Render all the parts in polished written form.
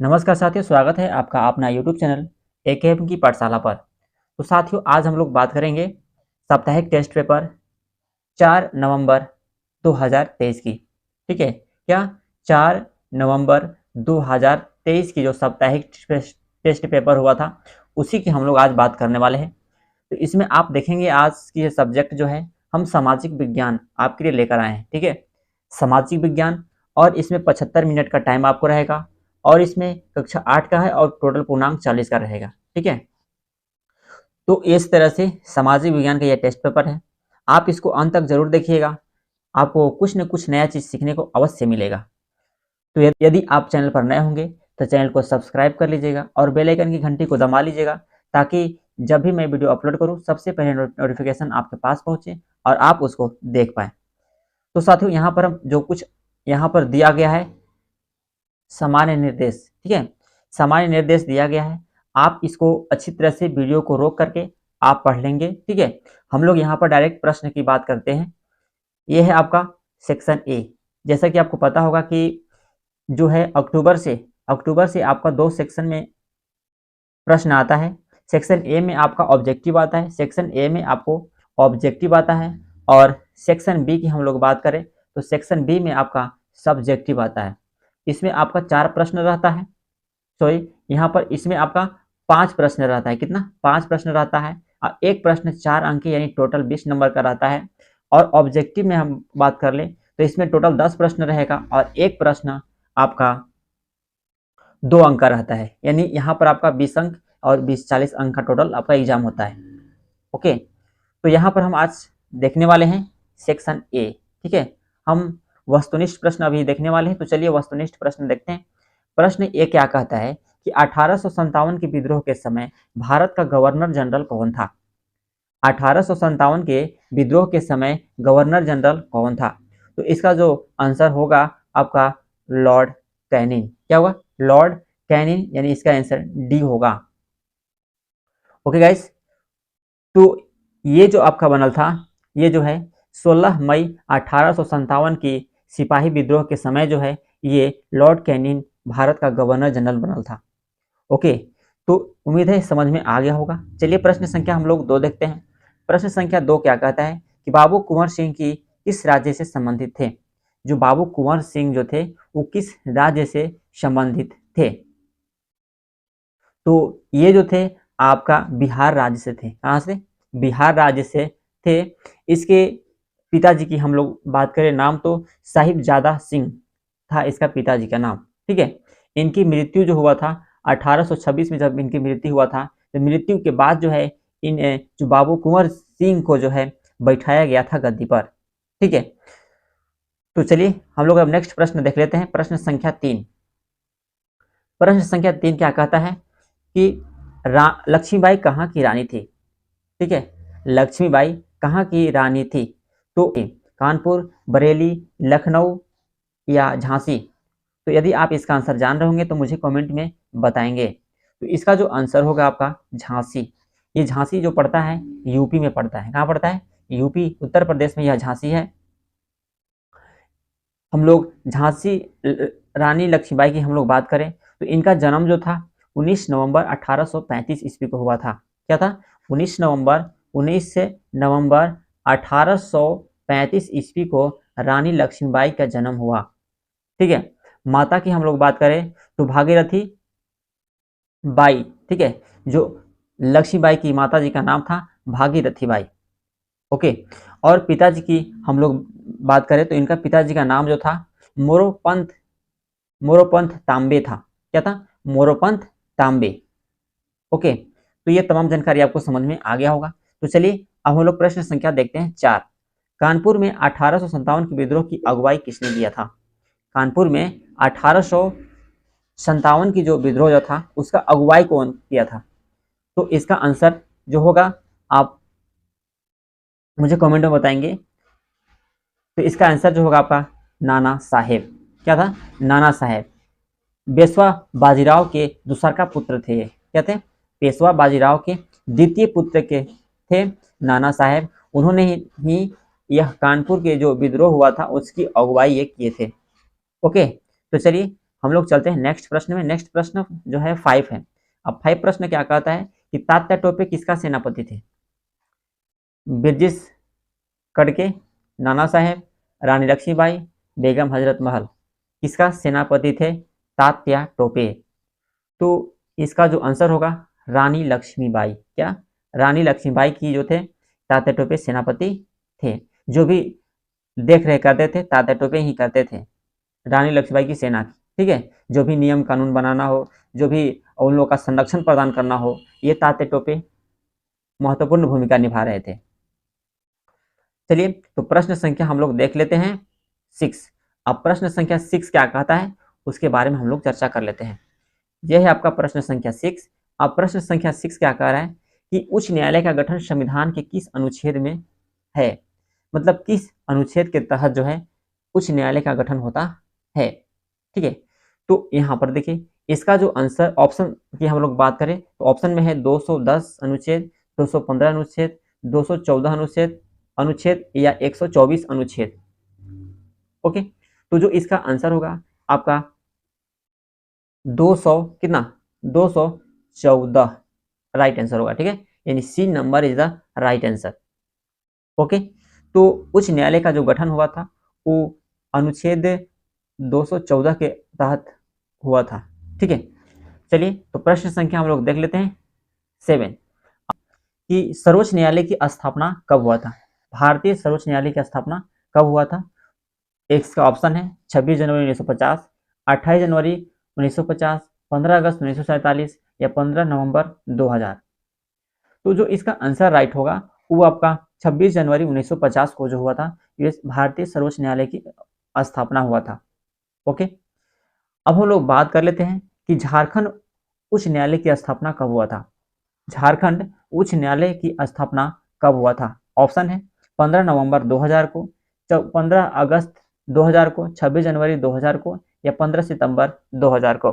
नमस्कार साथियों, स्वागत है आपका अपना यूट्यूब चैनल एकेएम की पाठशाला पर। तो साथियों, आज हम लोग बात करेंगे साप्ताहिक टेस्ट पेपर 4 नवंबर 2023 की। ठीक है क्या? 4 नवंबर 2023 की जो साप्ताहिक टेस्ट पेपर हुआ था, उसी की हम लोग आज बात करने वाले हैं। तो इसमें आप देखेंगे आज की सब्जेक्ट जो है, हम सामाजिक विज्ञान आपके लिए लेकर आए हैं। ठीक है, सामाजिक विज्ञान। और इसमें 75 मिनट का टाइम आपको रहेगा, और इसमें कक्षा 8 का है और टोटल पूर्णांक 40 का रहेगा। ठीक है, तो इस तरह से सामाजिक विज्ञान का यह टेस्ट पेपर है। आप इसको अंत तक जरूर देखिएगा, आपको कुछ न कुछ नया चीज सीखने को अवश्य मिलेगा। तो यदि आप चैनल पर नए होंगे तो चैनल को सब्सक्राइब कर लीजिएगा और बेल आइकन की घंटी को दबा लीजिएगा, ताकि जब भी मैं वीडियो अपलोड करूं सबसे पहले नोटिफिकेशन आपके पास पहुंचे और आप उसको देख पाएं। तो साथियों, यहाँ पर हम जो कुछ यहाँ पर दिया गया है सामान्य निर्देश। ठीक है, सामान्य निर्देश दिया गया है, आप इसको अच्छी तरह से वीडियो को रोक करके आप पढ़ लेंगे। ठीक है, हम लोग यहाँ पर डायरेक्ट प्रश्न की बात करते हैं। ये है आपका सेक्शन ए। जैसा कि आपको पता होगा कि जो है अक्टूबर से आपका 2 सेक्शन में प्रश्न आता है। सेक्शन ए में आपका ऑब्जेक्टिव आता है, सेक्शन ए में आपको ऑब्जेक्टिव आता है, और सेक्शन बी की हम लोग बात करें तो सेक्शन बी में आपका सब्जेक्टिव आता है। इसमें आपका 4 प्रश्न रहता है। सॉरी, यहाँ पर इसमें आपका 5 प्रश्न रहता है। कितना? 5 प्रश्न रहता है, और एक प्रश्न 4 अंक यानी टोटल 20 नंबर का रहता है। और ऑब्जेक्टिव में हम बात कर लें तो इसमें टोटल 10 प्रश्न रहेगा, और एक प्रश्न आपका 2 अंक का रहता है। यानी यहाँ पर आपका 20 अंक और 20-40 अंक का टोटल आपका एग्जाम होता है। ओके, तो यहाँ पर हम आज देखने वाले हैं सेक्शन ए। ठीक है, हम वस्तुनिष्ठ प्रश्न अभी देखने वाले हैं, तो चलिए वस्तुनिष्ठ प्रश्न देखते हैं। प्रश्न ए क्या कहता है कि 1857 के विद्रोह के समय भारत का गवर्नर जनरल कौन था? 1857 के विद्रोह के समय गवर्नर जनरल कौन था? तो इसका जो आंसर होगा आपका लॉर्ड कैनिंग। क्या होगा? लॉर्ड कैनिंग, यानी इसका आंसर डी होगा। ओके गाइस, तो ये जो आपका बनल था, ये जो है 16 मई 1857 की सिपाही विद्रोह के समय जो है, ये लॉर्ड कैनिंग भारत का गवर्नर जनरल बनल था। ओके, तो उम्मीद है समझ में आ गया होगा। चलिए प्रश्न संख्या हम लोग 2 देखते हैं। प्रश्न संख्या 2 क्या कहता है कि बाबू कुंवर सिंह की किस राज्य से संबंधित थे? जो बाबू कुंवर सिंह जो थे, वो किस राज्य से संबंधित थे? तो ये जो थे आपका बिहार राज्य से थे। कहाँ से? बिहार राज्य से थे। इसके पिताजी की हम लोग बात करें, नाम तो साहिबजादा सिंह था इसका पिताजी का नाम। ठीक है, इनकी मृत्यु जो हुआ था 1826 में, जब इनकी मृत्यु हुआ था, तो मृत्यु के बाद जो है इन जो बाबू कुंवर सिंह को जो है बैठाया गया था गद्दी पर। ठीक है, तो चलिए हम लोग अब नेक्स्ट प्रश्न देख लेते हैं। प्रश्न संख्या 3। प्रश्न संख्या 3 क्या कहता है कि लक्ष्मीबाई कहाँ की रानी थी? ठीक है, लक्ष्मीबाई कहाँ की रानी थी? तो कानपुर, बरेली, लखनऊ या झांसी? तो यदि आप इसका आंसर जान रहे होंगे तो मुझे कमेंट में बताएंगे। तो इसका जो आंसर होगा आपका झांसी। ये झांसी जो पड़ता है यूपी में पड़ता है। कहाँ पड़ता है? यूपी, उत्तर प्रदेश में यह झांसी है। हम लोग झांसी रानी लक्ष्मीबाई की हम लोग बात करें तो इनका जन्म जो था 19 नवंबर 1835 ईस्वी को हुआ था। क्या था? 19 नवंबर 1835 ईस्वी को रानी लक्ष्मीबाई का जन्म हुआ। ठीक है, माता की हम लोग बात करें तो भागीरथी बाई। ठीक है, जो लक्ष्मीबाई की माता जी का नाम था भागीरथी बाई। ओके, और पिताजी की हम लोग बात करें तो इनका पिताजी का नाम जो था मोरोपंत मोरोपंत तांबे था। क्या था? मोरोपंत तांबे। ओके, तो ये तमाम जानकारी आपको समझ में आ गया होगा। तो चलिए अब हम लोग प्रश्न संख्या देखते हैं 4। कानपुर में 1857 के विद्रोह की अगुवाई किसने किया था? कानपुर में 1857 की जो विद्रोह जो था उसका अगुवाई कौन किया था? तो इसका आंसर जो होगा आप मुझे कमेंट में बताएंगे। तो इसका आंसर जो होगा आपका नाना साहेब। क्या था? नाना साहेब। पेशवा बाजीराव के दूसरा पुत्र थे। क्या थे? पेशवा बाजीराव के द्वितीय पुत्र के थे नाना साहेब। उन्होंने ही यह कानपुर के जो विद्रोह हुआ था उसकी अगुवाई ये किए थे। ओके, तो चलिए हम लोग चलते हैं नेक्स्ट प्रश्न में। नेक्स्ट प्रश्न जो है 5 है। अब 5 प्रश्न क्या कहता है कि तात्या टोपे किसका सेनापति थे? बिरजिस कड़के, नाना साहेब, रानी लक्ष्मीबाई, बेगम हजरत महल, किसका सेनापति थे तात्या टोपे? तो इसका जो आंसर होगा रानी लक्ष्मीबाई। क्या? रानी लक्ष्मीबाई की जो थे तात्या टोपे सेनापति थे। जो भी देख रेख करते थे तात्या टोपे ही करते थे, रानी लक्ष्मीबाई की सेना की। ठीक है, जो भी नियम कानून बनाना हो, जो भी उन लोगों का संरक्षण प्रदान करना हो, ये तात्या टोपे महत्वपूर्ण भूमिका निभा रहे थे। चलिए, तो प्रश्न संख्या हम लोग देख लेते हैं 6। अब प्रश्न संख्या 6 क्या कहता है उसके बारे में हम लोग चर्चा कर लेते हैं। यह है आपका प्रश्न संख्या 6। अब प्रश्न संख्या 6 क्या कह रहा है कि उच्च न्यायालय का गठन संविधान के किस अनुच्छेद में है? मतलब किस अनुच्छेद के तहत जो है उच्च न्यायालय का गठन होता है। ठीक है, तो यहाँ पर देखिए इसका जो आंसर ऑप्शन की हम लोग बात करें तो ऑप्शन में है 210 अनुच्छेद, 215 अनुच्छेद, 214 अनुच्छेद या 124 अनुच्छेद। ओके, तो जो इसका आंसर होगा आपका 200 कितना 214 राइट आंसर होगा। ठीक है, यानी C number is the right answer. Okay, तो उच्च न्यायालय का जो गठन हुआ था वो अनुच्छेद 214 के तहत हुआ था। ठीक है, चलिए तो प्रश्न संख्या हम लोग देख लेते हैं 7 कि सर्वोच्च न्यायालय की स्थापना कब हुआ था? भारतीय सर्वोच्च न्यायालय की स्थापना कब हुआ था? एक का ऑप्शन है 26 जनवरी 1950, 28 जनवरी 1950, 15 अगस्त 1947 या 15 नवंबर 2000। तो जो इसका आंसर राइट होगा वो आपका 26 जनवरी 1950 को जो हुआ था, ये भारतीय सर्वोच्च न्यायालय की स्थापना हुआ था। ओके, अब हम लोग बात कर लेते हैं कि झारखंड उच्च न्यायालय की स्थापना कब हुआ था। झारखंड उच्च न्यायालय की स्थापना कब हुआ था? ऑप्शन है 15 नवंबर 2000 को, 15 अगस्त 2000 को, 26 जनवरी 2000 को या 15 सितंबर 2000 को।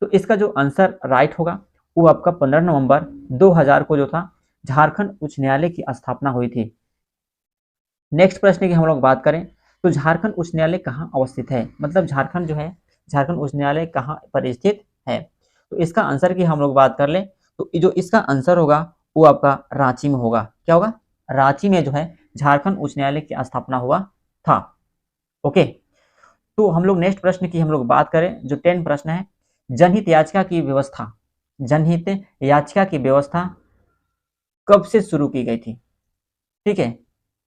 तो इसका जो आंसर राइट होगा वो आपका 15 नवंबर 2000 को जो था झारखंड उच्च न्यायालय की स्थापना हुई थी। नेक्स्ट प्रश्न की हम लोग बात करें तो झारखंड उच्च न्यायालय कहाँ अवस्थित है? मतलब झारखंड जो है, झारखंड उच्च न्यायालय कहाँ पर स्थित है? तो इसका आंसर की हम लोग बात कर ले तो जो इसका आंसर होगा वो आपका रांची में होगा। क्या होगा? रांची में जो है झारखंड उच्च न्यायालय की स्थापना हुआ था। ओके, तो हम लोग नेक्स्ट प्रश्न की हम लोग बात करें जो 10 प्रश्न है, जनहित याचिका की व्यवस्था, जनहित याचिका की व्यवस्था कब से शुरू की गई थी? ठीक है,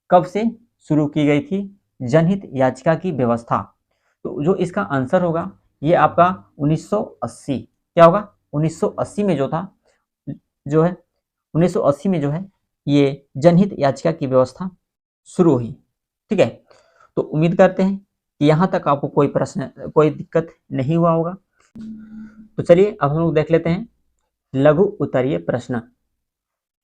कब से शुरू की गई थी जनहित याचिका की व्यवस्था? तो जो इसका आंसर होगा ये आपका 1980। क्या होगा? 1980 में जो था, जो है 1980 में जो है ये जनहित याचिका की व्यवस्था शुरू हुई। ठीक है, तो उम्मीद करते हैं कि यहाँ तक आपको कोई प्रश्न, कोई दिक्कत नहीं हुआ होगा। तो चलिए अब हम लोग देख लेते हैं लघु उत्तरीय प्रश्न।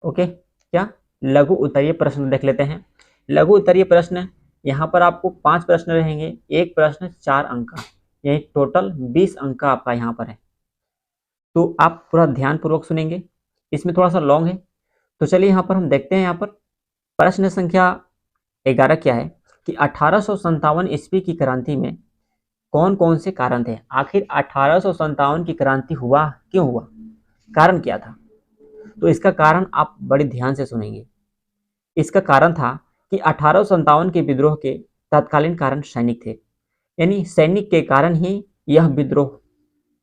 ओके, क्या लघु उत्तरीय प्रश्न देख लेते हैं। लघु उत्तरीय प्रश्न यहाँ पर आपको 5 प्रश्न रहेंगे, एक प्रश्न 4 अंक का, यही टोटल 20 अंक का आपका यहाँ पर है। तो आप पूरा ध्यानपूर्वक सुनेंगे, इसमें थोड़ा सा लॉन्ग है। तो चलिए यहाँ पर हम देखते हैं। यहाँ पर प्रश्न संख्या 11 क्या है कि 1857 ईस्वी की क्रांति में कौन कौन से कारण थे? आखिर 1857 की क्रांति हुआ क्यों हुआ, कारण क्या था? तो इसका कारण आप बड़े ध्यान से सुनेंगे। इसका कारण था कि 1857 के विद्रोह के तत्कालीन कारण सैनिक थे, यानी सैनिक के कारण ही यह विद्रोह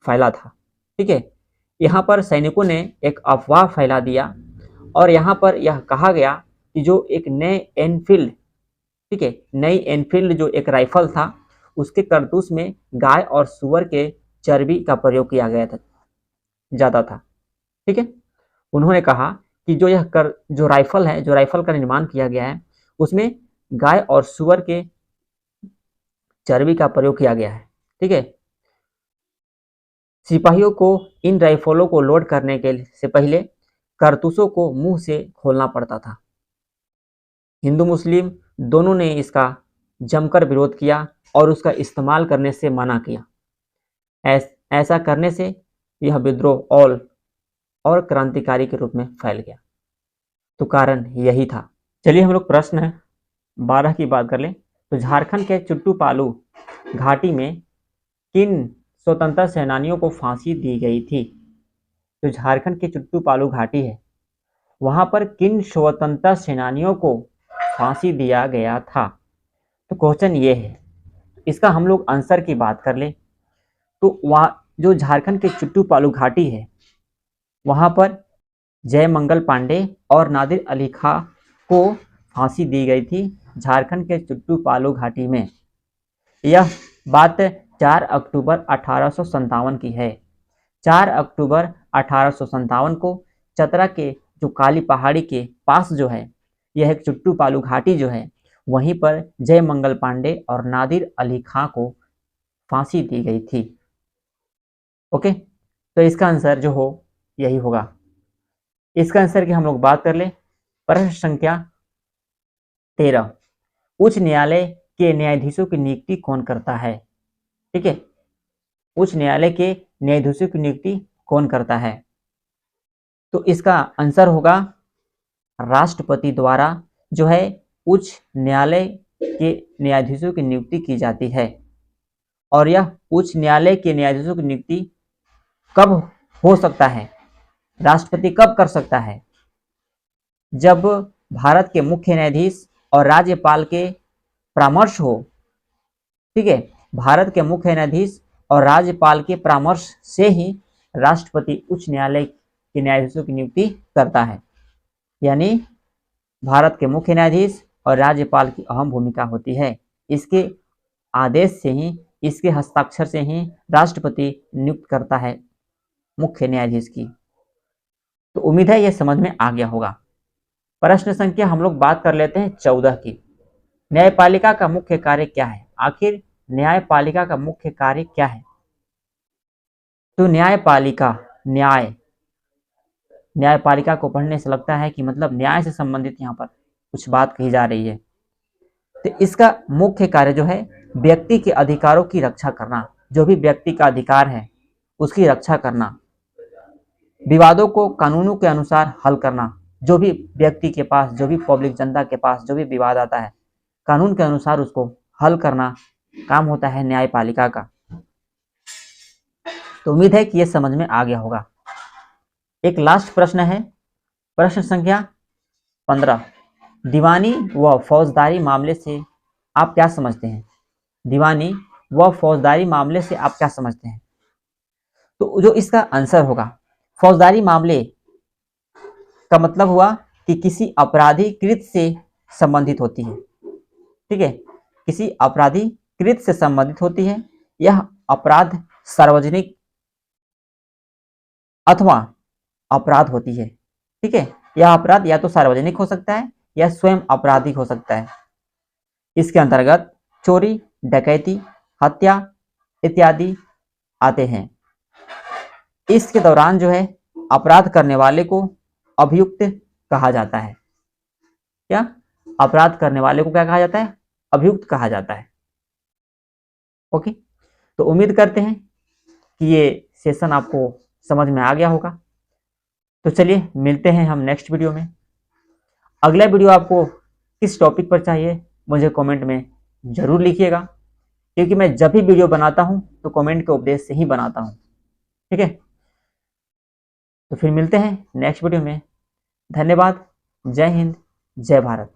फैला था। ठीक है, यहाँ पर सैनिकों ने एक अफवाह फैला दिया और यहाँ पर यह कहा गया कि जो एक नए एनफील्ड, ठीक है, नई एनफील्ड जो एक राइफल था उसके कारतूस में गाय और सुअर के चर्बी का प्रयोग किया गया था, ज़्यादा था। ठीक है, उन्होंने कहा कि जो राइफल है, जो राइफल का निर्माण किया गया है उसमें गाय और सुअर के चर्बी का प्रयोग किया गया है। ठीक है, सिपाहियों को इन राइफलों को लोड करने के से पहले कारतूसों को मुंह से खोलना पड़ता था। हिंदू मुस्लिम दोनों ने इसका जमकर विरोध किया और उसका इस्तेमाल करने से मना किया। ऐसा करने से यह विद्रोह और क्रांतिकारी के रूप में फैल गया। तो कारण यही था। चलिए हम लोग प्रश्न 12 की बात कर लें। तो झारखंड के चुट्टू पालू घाटी में किन स्वतंत्रता सेनानियों को फांसी दी गई थी? जो झारखंड की चुट्टू पालू घाटी है, वहां पर किन स्वतंत्रता सेनानियों को फांसी दिया गया था? तो क्वेश्चन ये है, इसका हम लोग आंसर की बात कर ले तो वहाँ जो झारखंड के चुट्टू पालू घाटी है, वहां पर जयमंगल पांडे और नादिर अली खां को फांसी दी गई थी झारखंड के चुट्टू पालू घाटी में। यह बात 4 अक्टूबर 1857 की है। 4 अक्टूबर 1857 को चतरा के जो काली पहाड़ी के पास जो है, यह एक चुट्टू पालू घाटी जो है, वहीं पर जयमंगल पांडे और नादिर अली खां को फांसी दी गई थी। ओके, तो इसका आंसर जो हो यही होगा। इसका आंसर की हम लोग बात कर ले। प्रश्न संख्या 13, उच्च न्यायालय के न्यायाधीशों की नियुक्ति कौन करता है? ठीक है, उच्च न्यायालय के न्यायाधीशों की नियुक्ति कौन करता है? तो इसका आंसर होगा राष्ट्रपति द्वारा जो है उच्च न्यायालय के न्यायाधीशों की नियुक्ति की जाती है। और यह उच्च न्यायालय के न्यायाधीशों की नियुक्ति कब हो सकता है, राष्ट्रपति कब कर सकता है? जब भारत के मुख्य न्यायाधीश और राज्यपाल के परामर्श हो। ठीक है, भारत के मुख्य न्यायाधीश और राज्यपाल के परामर्श से ही राष्ट्रपति उच्च न्यायालय के न्यायाधीशों की नियुक्ति करता है। यानी भारत के मुख्य न्यायाधीश और राज्यपाल की अहम भूमिका होती है। इसके आदेश से ही, इसके हस्ताक्षर से ही राष्ट्रपति नियुक्त करता है मुख्य न्यायाधीश की। तो उम्मीद है यह समझ में आ गया होगा। प्रश्न संख्या हम लोग बात कर लेते हैं 14 की। न्यायपालिका का मुख्य कार्य क्या है? आखिर न्यायपालिका का मुख्य कार्य क्या है? तो न्यायपालिका, न्यायपालिका को पढ़ने से लगता है कि मतलब न्याय से संबंधित यहाँ पर कुछ बात कही जा रही है। तो इसका मुख्य कार्य जो है व्यक्ति के अधिकारों की रक्षा करना, जो भी व्यक्ति का अधिकार है उसकी रक्षा करना, विवादों को कानूनों के अनुसार हल करना। जो भी व्यक्ति के पास, जो भी पब्लिक जनता के पास जो भी विवाद आता है, कानून के अनुसार उसको हल करना काम होता है न्यायपालिका का। तो उम्मीद है कि यह समझ में आ गया होगा। एक लास्ट प्रश्न है, प्रश्न संख्या 15, दीवानी व फौजदारी मामले से आप क्या समझते हैं? दीवानी व फौजदारी मामले से आप क्या समझते हैं? तो जो इसका आंसर होगा, फौजदारी मामले का मतलब हुआ कि किसी अपराधी कृत से संबंधित होती है। ठीक है, किसी अपराधी कृत से संबंधित होती है। यह अपराध सार्वजनिक अथवा अपराध होती है। ठीक है, यह अपराध या तो सार्वजनिक हो सकता है या स्वयं आपराधिक हो सकता है। इसके अंतर्गत चोरी, डकैती, हत्या इत्यादि आते हैं। इसके दौरान जो है अपराध करने वाले को अभियुक्त कहा जाता है। क्या? अपराध करने वाले को क्या कहा जाता है? अभियुक्त कहा जाता है। ओके, तो उम्मीद करते हैं कि ये सेशन आपको समझ में आ गया होगा। तो चलिए मिलते हैं हम नेक्स्ट वीडियो में। अगला वीडियो आपको किस टॉपिक पर चाहिए मुझे कमेंट में जरूर लिखिएगा, क्योंकि मैं जब भी वीडियो बनाता हूं तो कमेंट के उपदेश से ही बनाता हूं। ठीक है, तो फिर मिलते हैं नेक्स्ट वीडियो में। धन्यवाद। जय हिंद, जय भारत।